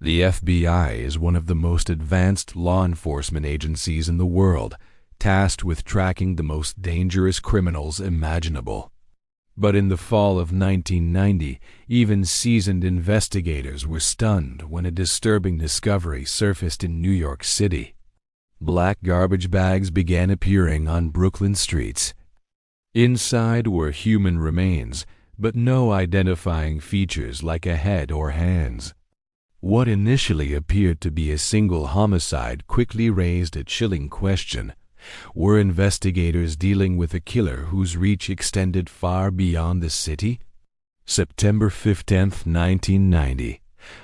The FBI is one of the most advanced law enforcement agencies in the world, tasked with tracking the most dangerous criminals imaginable. But in the fall of 1990, even seasoned investigators were stunned when a disturbing discovery surfaced in New York City. Black garbage bags began appearing on Brooklyn streets. Inside were human remains, but no identifying features like a head or hands. What initially appeared to be a single homicide quickly raised a chilling question. Were investigators dealing with a killer whose reach extended far beyond the city? September 15, 1990.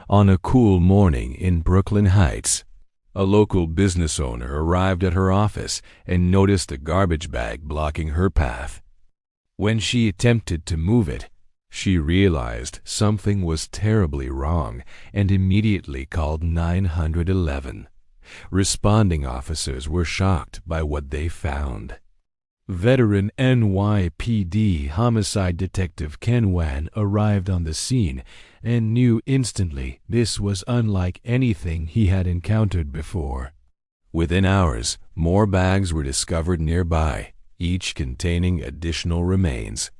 On a cool morning in Brooklyn Heights, a local business owner arrived at her office and noticed a garbage bag blocking her path. When she attempted to move it, she realized something was terribly wrong and immediately called 911. Responding officers were shocked by what they found. Veteran NYPD homicide detective Ken Wan arrived on the scene and knew instantly this was unlike anything he had encountered before. Within hours, more bags were discovered nearby, each containing additional remains.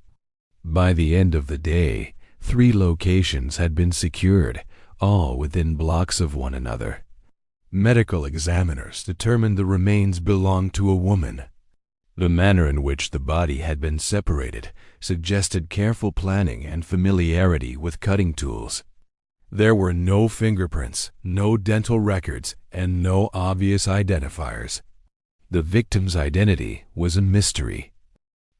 By the end of the day, 3 locations had been secured, all within blocks of one another. Medical examiners determined the remains belonged to a woman. The manner in which the body had been separated suggested careful planning and familiarity with cutting tools. There were no fingerprints, no dental records, and no obvious identifiers. The victim's identity was a mystery.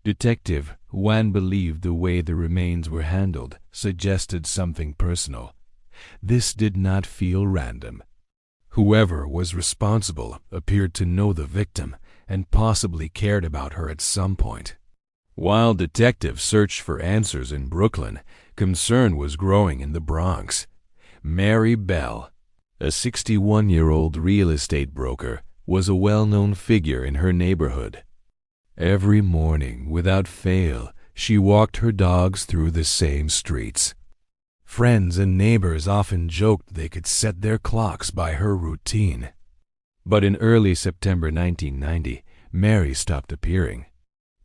Detective Wan believed the way the remains were handled suggested something personal. This did not feel random. Whoever was responsible appeared to know the victim and possibly cared about her at some point. While detectives searched for answers in Brooklyn, concern was growing in the Bronx. Mary Bell, a 61-year-old real estate broker, was a well-known figure in her neighborhood. Every morning, without fail, she walked her dogs through the same streets. Friends and neighbors often joked they could set their clocks by her routine. But in early September 1990, Mary stopped appearing.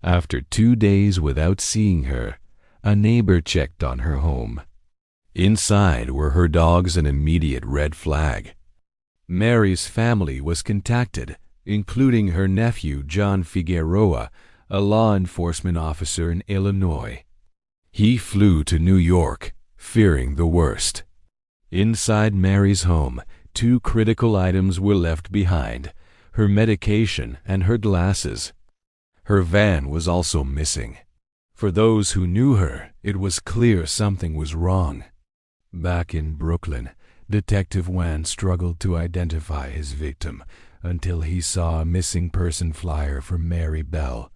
After 2 days without seeing her, a neighbor checked on her home. Inside were her dogs, an immediate red flag. Mary's family was contacted, including her nephew John Figueroa, a law enforcement officer in Illinois. He flew to New York, fearing the worst. Inside Mary's home, 2 critical items were left behind: her medication and her glasses. Her van was also missing. For those who knew her, it was clear something was wrong. Back in Brooklyn, Detective Wan struggled to identify his victim until he saw a missing person flyer for Mary Bell.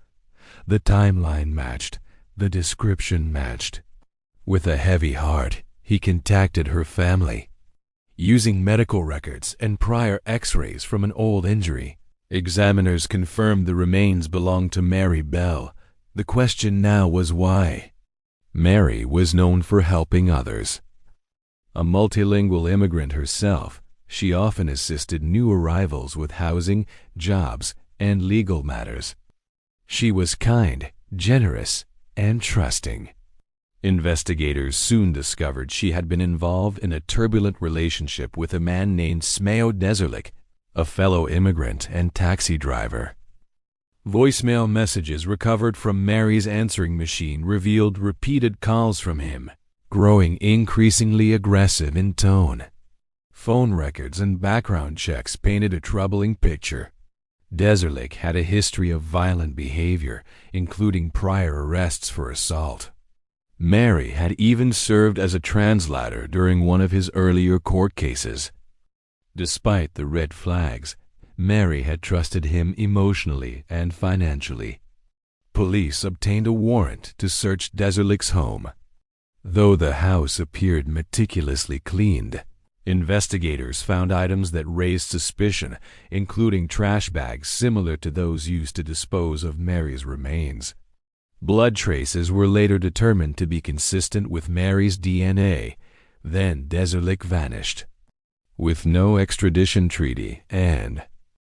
The timeline matched, the description matched. With a heavy heart, he contacted her family. Using medical records and prior x-rays from an old injury, examiners confirmed the remains belonged to Mary Bell. The question now was why. Mary was known for helping others. A multilingual immigrant herself, she often assisted new arrivals with housing, jobs, and legal matters. She was kind, generous, and trusting. Investigators soon discovered she had been involved in a turbulent relationship with a man named Smeo Deserlik, a fellow immigrant and taxi driver. Voicemail messages recovered from Mary's answering machine revealed repeated calls from him, growing increasingly aggressive in tone. Phone records and background checks painted a troubling picture. Deserlik had a history of violent behavior, including prior arrests for assault. Mary had even served as a translator during one of his earlier court cases. Despite the red flags, Mary had trusted him emotionally and financially. Police obtained a warrant to search Deserlik's home. Though the house appeared meticulously cleaned, investigators found items that raised suspicion, including trash bags similar to those used to dispose of Mary's remains. Blood traces were later determined to be consistent with Mary's DNA. Then Deserlik vanished. With no extradition treaty and